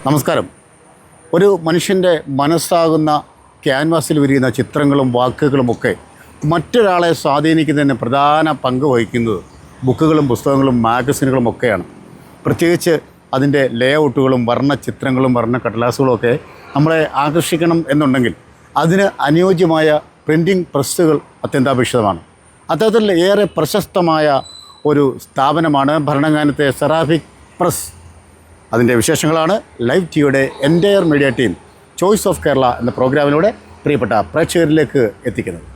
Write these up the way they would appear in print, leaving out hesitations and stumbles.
നമസ്കാരം. ഒരു മനുഷ്യൻ്റെ മനസ്സാകുന്ന ക്യാൻവാസിൽ വിരിയുന്ന ചിത്രങ്ങളും വാക്കുകളുമൊക്കെ മറ്റൊരാളെ സ്വാധീനിക്കുന്നതിന് പ്രധാന പങ്ക് വഹിക്കുന്നത് ബുക്കുകളും പുസ്തകങ്ങളും മാഗസിനുകളും ഒക്കെയാണ്. പ്രത്യേകിച്ച് അതിൻ്റെ ലേഔട്ടുകളും വർണ്ണചിത്രങ്ങളും വർണ്ണക്കടലാസുകളുമൊക്കെ നമ്മളെ ആകർഷിക്കണം എന്നുണ്ടെങ്കിൽ അതിന് അനുയോജ്യമായ പ്രിൻറ്റിംഗ് പ്രസ്സുകൾ അത്യന്താപേക്ഷിതമാണ്. അത്തരത്തിൽ ഏറെ പ്രശസ്തമായ ഒരു സ്ഥാപനമാണ് ഭരണങ്ങാനത്തെ സെറാഫിക് പ്രസ്. അതിൻ്റെ വിശേഷങ്ങളാണ് ലൈവ് ടിവിയുടെ entire media team choice of Kerala എന്ന പ്രോഗ്രാമിലൂടെ പ്രിയപ്പെട്ട പ്രേക്ഷകരിലേക്ക് എത്തിക്കുന്നത്.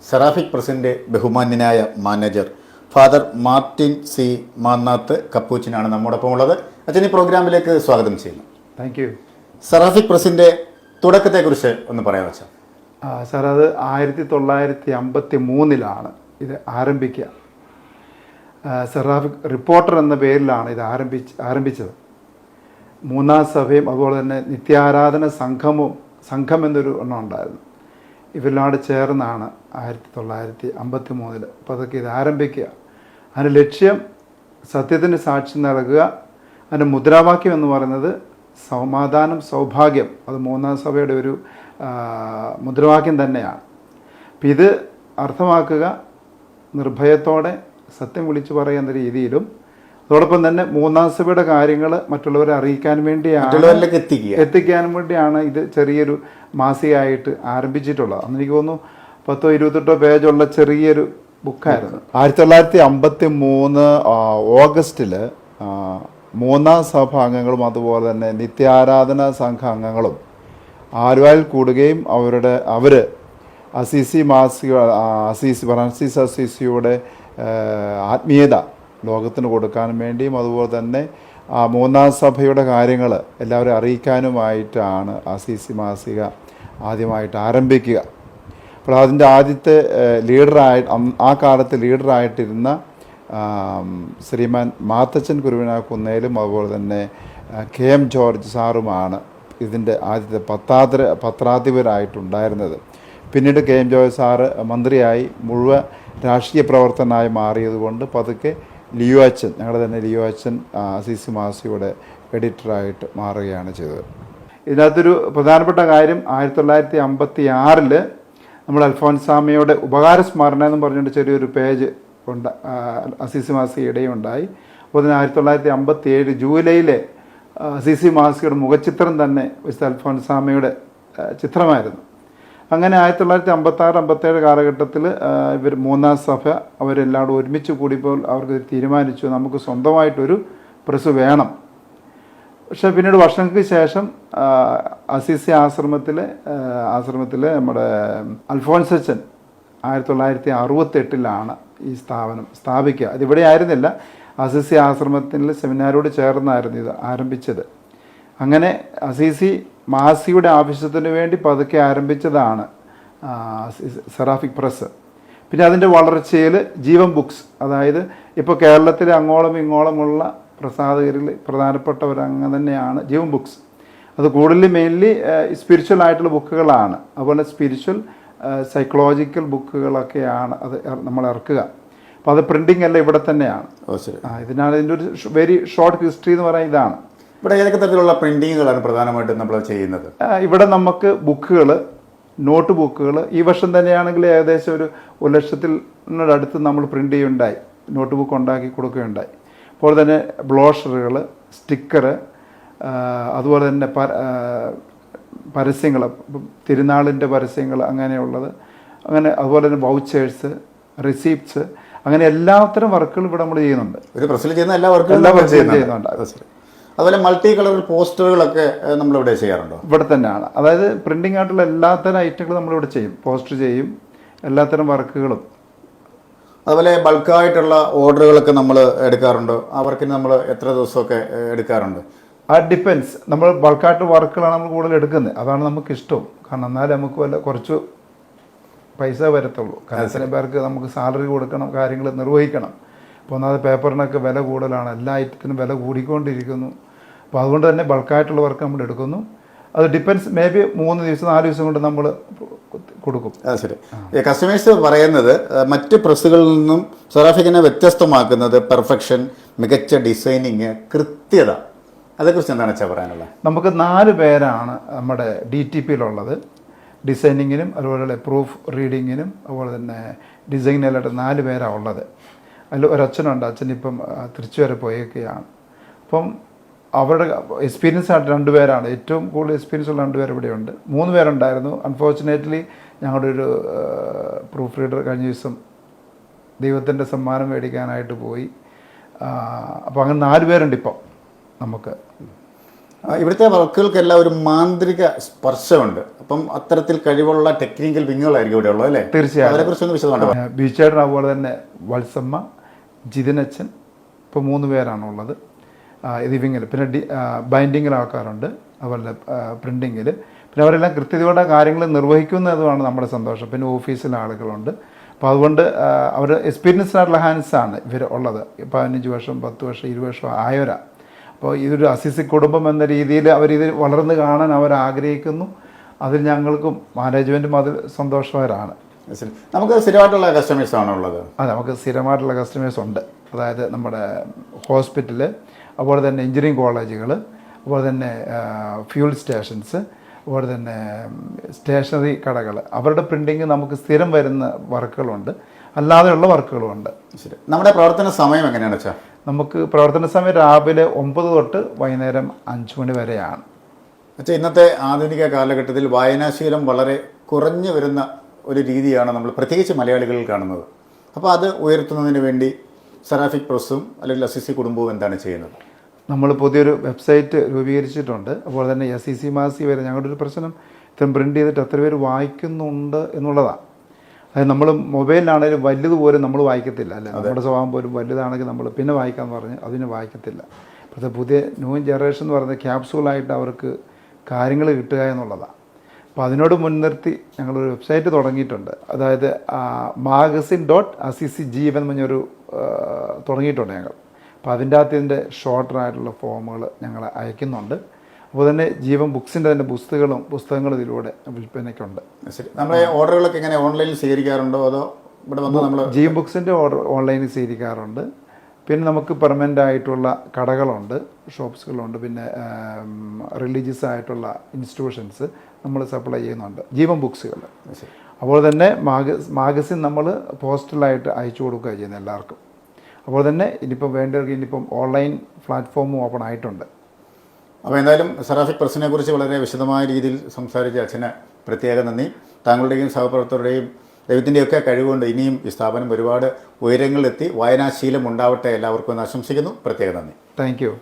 സെറാഫിക് പ്രസിൻ്റെ ബഹുമാന്യനായ manager father Martin C Mannath കപ്പൂച്ചിനാണ് നമ്മോടൊപ്പം ഉള്ളത്. അച്ഛൻ ഈ പ്രോഗ്രാമിലേക്ക് സ്വാഗതം ചെയ്യുന്നു. Thank you. സെറാഫിക് പ്രസിൻ്റെ തുടക്കത്തെക്കുറിച്ച് ഒന്ന് പറയാൻ വെച്ചാൽ. സാർ, അത് 1953 ഇത് ആരംഭിക്കുക. സെറാഫിക് റിപ്പോർട്ടർ എന്ന പേരിലാണ് ഇത് ആരംഭിച്ചത്. മൂന്നാം സഭയും അതുപോലെ തന്നെ നിത്യാരാധന സംഘം എന്നൊരു എണ്ണം ഉണ്ടായിരുന്നു. ഇവരിലോട് ചേർന്നാണ് 1953 അപ്പോൾ അതൊക്കെ ഇത് ആരംഭിക്കുക. അതിൻ്റെ ലക്ഷ്യം സത്യത്തിന് സാക്ഷി നൽകുക. അതിൻ്റെ മുദ്രാവാക്യം എന്ന് പറയുന്നത് സമാധാനം സൗഭാഗ്യം. അത് മൂന്നാം സഭയുടെ ഒരു മുദ്രാവാക്യം തന്നെയാണ്. അപ്പം ഇത് അർത്ഥമാക്കുക നിർഭയത്തോടെ സത്യം വിളിച്ചു പറയുന്ന രീതിയിലും അതോടൊപ്പം തന്നെ മൂന്നാം സഭയുടെ കാര്യങ്ങൾ മറ്റുള്ളവരെ അറിയിക്കാൻ വേണ്ടിയാണ്, എത്തിക്കാനും വേണ്ടിയാണ് ഇത് ചെറിയൊരു മാസികയായിട്ട് ആരംഭിച്ചിട്ടുള്ളത്. അന്ന് എനിക്ക് തോന്നുന്നു 10-28 പേജുള്ള ചെറിയൊരു ബുക്കായിരുന്നു. 1953 ഓഗസ്റ്റിൽ മൂന്നാം സഭ അംഗങ്ങളും അതുപോലെ തന്നെ നിത്യാരാധന സംഘ അംഗങ്ങളും ആലുവയിൽ കൂടുകയും അവർ അസീസി ഫ്രാൻസിസ് അസീസിയുടെ ആത്മീയത ലോകത്തിന് കൊടുക്കാനും വേണ്ടിയും അതുപോലെ തന്നെ മൂന്നാം സഭയുടെ കാര്യങ്ങൾ എല്ലാവരും അറിയിക്കാനുമായിട്ടാണ് അസീസി മാസിക ആദ്യമായിട്ട് ആരംഭിക്കുക. അപ്പോൾ അതിൻ്റെ ആദ്യത്തെ ആ കാലത്ത് ലീഡറായിട്ടിരുന്ന ശ്രീമാൻ മാത്തച്ചൻ കുരുവിനാക്കുന്നേലും അതുപോലെ തന്നെ KM ജോർജ് സാറുമാണ് ഇതിൻ്റെ ആദ്യത്തെ പത്രാധിപരായിട്ടുണ്ടായിരുന്നത്. പിന്നീട് KM ജോർജ് സാറ് മന്ത്രിയായി മുഴുവൻ രാഷ്ട്രീയ പ്രവർത്തനമായി മാറിയതുകൊണ്ട് പതുക്കെ ലിയോ അച്ഛൻ, ഞങ്ങളുടെ തന്നെ ലിയോ അച്ഛൻ അസീസി മാസികയുടെ എഡിറ്ററായിട്ട് മാറുകയാണ് ചെയ്തത്. ഇതിനകത്തൊരു പ്രധാനപ്പെട്ട കാര്യം 1956 നമ്മൾ അൽഫോൻസാമയുടെ ഉപകാരസ്മരണ എന്ന് പറഞ്ഞുകൊണ്ട് ചെറിയൊരു പേജ് അസീസി മാസിക ഇടയുണ്ടായി. അപ്പോൾ അതിന് 1957 ജൂലൈയിലെ അസീസി മാസികയുടെ മുഖചിത്രം തന്നെ വിശുദ്ധ അൽഫോൻസാമയുടെ ചിത്രമായിരുന്നു. അങ്ങനെ 1956-57 കാലഘട്ടത്തിൽ ഇവർ മൂന്നാം സഭ അവരെല്ലാവരും ഒരുമിച്ച് കൂടിയപ്പോൾ അവർക്ക് തീരുമാനിച്ചു നമുക്ക് സ്വന്തമായിട്ടൊരു പ്രസ് വേണം. പക്ഷേ പിന്നീട് വർഷങ്ങൾക്ക് ശേഷം അസീസി ആശ്രമത്തിൽ നമ്മുടെ അൽഫോൻസച്ചൻ 1968 ഈ സ്ഥാപനം സ്ഥാപിക്കുക. അതിവിടെ ആയിരുന്നില്ല, അസിസി ആശ്രമത്തിൽ സെമിനാരോട് ചേർന്നായിരുന്നു ഇത് ആരംഭിച്ചത്. അങ്ങനെ അസീസി മാസിയുടെ ആവശ്യത്തിന് വേണ്ടി പതുക്കെ ആരംഭിച്ചതാണ് സെറാഫിക് പ്രസ്. പിന്നെ അതിൻ്റെ വളർച്ചയിൽ ജീവൻ ബുക്സ്, അതായത് ഇപ്പോൾ കേരളത്തിലെ അങ്ങോളം ഇങ്ങോളമുള്ള പ്രസാധകരിൽ പ്രധാനപ്പെട്ടവരങ്ങനെ തന്നെയാണ് ജീവൻ ബുക്സ്. അത് കൂടുതൽ മെയിൻലി സ്പിരിച്വൽ ആയിട്ടുള്ള ബുക്കുകളാണ്. അതുപോലെ സ്പിരിച്വൽ സൈക്കോളജിക്കൽ ബുക്കുകളൊക്കെയാണ് അത് നമ്മൾ ഇറക്കുക. അപ്പോൾ അത് പ്രിൻറ്റിംഗ് എല്ലാം ഇവിടെ തന്നെയാണ്. ഇതിനാണ് ഇതിൻ്റെ ഒരു വെരി ഷോർട്ട് ഹിസ്റ്ററി എന്ന് പറയുന്നത് ഇതാണ്. ഇവിടെ ഏതൊക്കെ തരത്തിലുള്ള പ്രിന്റിങ്ങുകളാണ് പ്രധാനമായിട്ടും നമ്മൾ ചെയ്യുന്നത്? ഇവിടെ നമുക്ക് ബുക്കുകൾ, നോട്ട് ബുക്കുകൾ ഈ വർഷം തന്നെയാണെങ്കിൽ ഏകദേശം ഒരു 1,00,000-അടുത്ത് നമ്മൾ പ്രിൻ്റ് ചെയ്യുകയുണ്ടായി, നോട്ട് ബുക്ക് ഉണ്ടാക്കി കൊടുക്കുകയുണ്ടായി. അപ്പോൾ തന്നെ ബ്ലോഷറുകൾ, സ്റ്റിക്കർ, അതുപോലെ തന്നെ പരസ്യങ്ങൾ, തിരുനാളിൻ്റെ പരസ്യങ്ങൾ അങ്ങനെയുള്ളത്, അങ്ങനെ അതുപോലെ തന്നെ വൗച്ചേഴ്സ്, റിസീപ്റ്റ്സ്, അങ്ങനെ എല്ലാത്തരം വർക്കുകളും ഇവിടെ നമ്മൾ ചെയ്യുന്നുണ്ട്. ഒരു പ്രസിൽ ചെയ്യുന്ന എല്ലാ വർക്കുകളും ചെയ്യുന്നുണ്ട്. അതുപോലെ മൾട്ടി കളർ പോസ്റ്ററുകളൊക്കെ നമ്മളിവിടെ ചെയ്യാറുണ്ടോ? ഇവിടെ തന്നെയാണ്. അതായത് പ്രിന്റിംഗ് ആയിട്ടുള്ള എല്ലാത്തരം ഐറ്റങ്ങളും നമ്മളിവിടെ ചെയ്യും. പോസ്റ്റർ ചെയ്യും, എല്ലാത്തരം വർക്കുകളും. അതുപോലെ ബൾക്കായിട്ടുള്ള ഓർഡറുകളൊക്കെ നമ്മൾ എടുക്കാറുണ്ടോ? ആ വർക്കിന് നമ്മൾ എത്ര ദിവസമൊക്കെ എടുക്കാറുണ്ട്? ആ ഡിപ്പെൻസ്. നമ്മൾ ബൾക്കായിട്ട് വർക്കുകളാണ് നമ്മൾ കൂടുതൽ എടുക്കുന്നത്. അതാണ് നമുക്ക് ഇഷ്ടവും. കാരണം എന്നാലും നമുക്ക് കുറച്ച് പൈസ വരത്തുള്ളൂ. കാരണം ഇത്രയും പേർക്ക് നമുക്ക് സാലറി കൊടുക്കണം, കാര്യങ്ങൾ നിർവഹിക്കണം. അപ്പോൾ ഒന്നാമത് പേപ്പറിനൊക്കെ വില കൂടുതലാണ്, എല്ലാ ഐറ്റത്തിനും വില കൂടിക്കൊണ്ടിരിക്കുന്നു. അപ്പോൾ അതുകൊണ്ട് തന്നെ ബൾക്കായിട്ടുള്ള വർക്ക് നമ്മൾ എടുക്കുന്നു. അത് ഡിപ്പെൻസ്, മേ ബി 3 ദിവസം 4 ദിവസം കൊണ്ട് നമ്മൾ കൊടുക്കും. ശരി. കസ്റ്റമേഴ്സ് പറയുന്നത് മറ്റ് പ്രസ്സുകളിൽ നിന്നും സെറാഫിക്കിനെ വ്യത്യസ്തമാക്കുന്നത് പെർഫെക്ഷൻ, മികച്ച ഡിസൈനിങ്, കൃത്യത, അതേക്കുറിച്ച് എന്താണ് വെച്ചാൽ പറയാനുള്ളത്? നമുക്ക് 4 പേരാണ് നമ്മുടെ DTPയിലുള്ളത്. ഡിസൈനിങ്ങിനും അതുപോലെ പ്രൂഫ് റീഡിങ്ങിനും അതുപോലെ തന്നെ ഡിസൈനിലായിട്ട് 4 പേരാണ് ഉള്ളത്. അതിൽ ഒരച്ഛനുണ്ട്. അച്ഛൻ ഇപ്പം തിരിച്ചു വരെ പോയേക്കുകയാണ്. അപ്പം അവരുടെ എക്സ്പീരിയൻസ് ആയിട്ട് 2 പേരാണ്, ഏറ്റവും കൂടുതൽ എക്സ്പീരിയൻസ് ഉള്ള 2 പേർ ഇവിടെയുണ്ട്. 3 പേരുണ്ടായിരുന്നു. അൺഫോർച്ചുനേറ്റ്ലി ഞങ്ങളുടെ ഒരു പ്രൂഫ് റീഡർ കഴിഞ്ഞ ദിവസം ദൈവത്തിൻ്റെ സമ്മാനം മേടിക്കാനായിട്ട് പോയി. അപ്പോൾ അങ്ങനെ 4 പേരുണ്ട് ഇപ്പം നമുക്ക്. ഇവിടുത്തെ വർക്കുകൾക്കെല്ലാം ഒരു മാന്ത്രിക സ്പർശമുണ്ട്. അപ്പം അത്തരത്തിൽ കഴിവുള്ള ടെക്നിക്കൽ വിങ്ങുകളായിരിക്കും ഇവിടെ ഉള്ളത്, അല്ലേ? തീർച്ചയായും. അതിനെക്കുറിച്ചൊന്ന് വിശദമായിട്ട്. ബീച്ചേട്ടൻ, അതുപോലെ തന്നെ വത്സമ്മ, ജിതിനച്ഛൻ, ഇപ്പോൾ 3 പേരാണുള്ളത് ഇത് വിങ്ങിൽ. പിന്നെ ബൈൻഡിങ്ങിൽ ആൾക്കാരുണ്ട്, അതുപോലെ പ്രിൻറ്റിങ്ങിൽ. പിന്നെ അവരെല്ലാം കൃത്യതയോടെ കാര്യങ്ങൾ നിർവഹിക്കുന്നതുമാണ് നമ്മുടെ സന്തോഷം. പിന്നെ ഓഫീസിലെ ആളുകളുണ്ട്. അപ്പോൾ അതുകൊണ്ട് അവർ എക്സ്പീരിയൻസ്ഡ് ആയിട്ടുള്ള ഹാൻഡ്സാണ് ഇവർ ഉള്ളത്. 15 വർഷം 10 വർഷം 20 വർഷം ആയവരാണ്. അപ്പോൾ ഇതൊരു അസിസി കുടുംബം എന്ന രീതിയിൽ അവരിത് വളർന്ന് കാണാൻ അവർ ആഗ്രഹിക്കുന്നു. അതിൽ ഞങ്ങൾക്കും മാനേജ്മെൻറ്റും അതിൽ സന്തോഷവാനാണ്. നമുക്ക് സ്ഥിരമായിട്ടുള്ള കസ്റ്റമേഴ്സ് ആണോ ഉള്ളത്? അതെ, നമുക്ക് സ്ഥിരമായിട്ടുള്ള കസ്റ്റമേഴ്സ് ഉണ്ട്. അതായത് നമ്മുടെ ഹോസ്പിറ്റല്, അതുപോലെ തന്നെ എഞ്ചിനീയറിംഗ് കോളേജുകൾ, അതുപോലെ തന്നെ ഫ്യൂൽ സ്റ്റേഷൻസ്, അതുപോലെ തന്നെ സ്റ്റേഷനറി കടകൾ, അവരുടെ പ്രിൻറ്റിങ് നമുക്ക് സ്ഥിരം വരുന്ന വർക്കുകളുണ്ട്, അല്ലാതെയുള്ള വർക്കുകളുമുണ്ട്. ശരി. നമ്മുടെ പ്രവർത്തന സമയം എങ്ങനെയാണെന്ന് വെച്ചാൽ? നമുക്ക് പ്രവർത്തന സമയം രാവിലെ 9 തൊട്ട് വൈകുന്നേരം 5 മണി വരെയാണ്. ഇന്നത്തെ ആധുനിക കാലഘട്ടത്തിൽ വായനാശീലം വളരെ കുറഞ്ഞു വരുന്ന ഒരു രീതിയാണ് നമ്മൾ പ്രത്യേകിച്ച് മലയാളികളിൽ കാണുന്നത്. അപ്പോൾ അത് ഉയർത്തുന്നതിന് വേണ്ടി സെറാഫിക് പ്രസ്സും അല്ലെങ്കിൽ അസിസി കുടുംബവും എന്താണ് ചെയ്യുന്നത്? നമ്മൾ പുതിയൊരു വെബ്സൈറ്റ് രൂപീകരിച്ചിട്ടുണ്ട്. അതുപോലെ തന്നെ SEC മാസി വരെ ഞങ്ങളുടെ ഒരു പ്രശ്നം ഇത്രയും പ്രിൻ്റ് ചെയ്തിട്ട് എത്ര പേര് വായിക്കുന്നുണ്ട് എന്നുള്ളതാണ്. അതായത് നമ്മൾ മൊബൈലിലാണെങ്കിലും വലുതുപോലും നമ്മൾ വായിക്കത്തില്ല, അല്ലേ? നമ്മുടെ സ്വഭാവം പോലും വലുതാണെങ്കിൽ നമ്മൾ പിന്നെ വായിക്കാമെന്ന് പറഞ്ഞ് അതിന് വായിക്കത്തില്ല. ഇപ്പോഴത്തെ പുതിയ ന്യൂ ജനറേഷൻ എന്ന് പറയുന്നത് ക്യാപ്സൂളായിട്ട് അവർക്ക് കാര്യങ്ങൾ കിട്ടുക എന്നുള്ളതാണ്. അപ്പോൾ അതിനോട് മുൻനിർത്തി ഞങ്ങളൊരു വെബ്സൈറ്റ് തുടങ്ങിയിട്ടുണ്ട്. അതായത് magazine.assisi എന്ന് പറഞ്ഞൊരു തുടങ്ങിയിട്ടുണ്ട് ഞങ്ങൾ. അപ്പോൾ അതിൻ്റെ അകത്ത് ഇതിൻ്റെ ഷോർട്ടറായിട്ടുള്ള ഫോമുകൾ ഞങ്ങൾ അയക്കുന്നുണ്ട്. അപ്പോൾ തന്നെ ജീവൻ ബുക്സിൻ്റെ തന്നെ പുസ്തകങ്ങളും ഇതിലൂടെ വിൽപ്പനയ്ക്കുണ്ട്. ശരി. നമ്മൾ ഓർഡറുകളൊക്കെ എങ്ങനെ ഓൺലൈനിൽ സ്വീകരിക്കാറുണ്ടോ അതോ ഇവിടെ വന്ന് നമ്മൾ? ജീവൻ ബുക്സിൻ്റെ ഓർഡർ ഓൺലൈനിൽ സ്വീകരിക്കാറുണ്ട്. പിന്നെ നമുക്ക് പെർമനൻ്റ് ആയിട്ടുള്ള കടകളുണ്ട്, ഷോപ്സുകളുണ്ട്. പിന്നെ റിലീജിയസ് ആയിട്ടുള്ള ഇൻസ്റ്റിറ്റ്യൂഷൻസ് നമ്മൾ സപ്ലൈ ചെയ്യുന്നുണ്ട് ജീവൻ ബുക്സുകൾ. അപ്പോൾ തന്നെ മാഗസിൻ നമ്മൾ പോസ്റ്റലായിട്ട് അയച്ചു കൊടുക്കുകയാണ് ചെയ്യുന്നത് എല്ലാവർക്കും. അപ്പോൾ തന്നെ ഇനിയിപ്പം വേണ്ടവർക്ക് ഇനിയിപ്പം ഓൺലൈൻ പ്ലാറ്റ്ഫോമും ഓപ്പൺ ആയിട്ടുണ്ട്. അപ്പോൾ എന്തായാലും സെറാഫിക് പ്രസ്സിനെ കുറിച്ച് വളരെ വിശദമായ രീതിയിൽ സംസാരിച്ച അച്ഛന് പ്രത്യേക നന്ദി. താങ്കളുടെയും സഹപ്രവർത്തകരുടെയും ദൈവത്തിൻ്റെയൊക്കെ കഴിവുകൊണ്ട് ഇനിയും ഈ സ്ഥാപനം ഒരുപാട് ഉയരങ്ങളിലെത്തി വായനാശീലം ഉണ്ടാവട്ടെ എല്ലാവർക്കും എന്ന് ആശംസിക്കുന്നു. പ്രത്യേക നന്ദി. Thank you.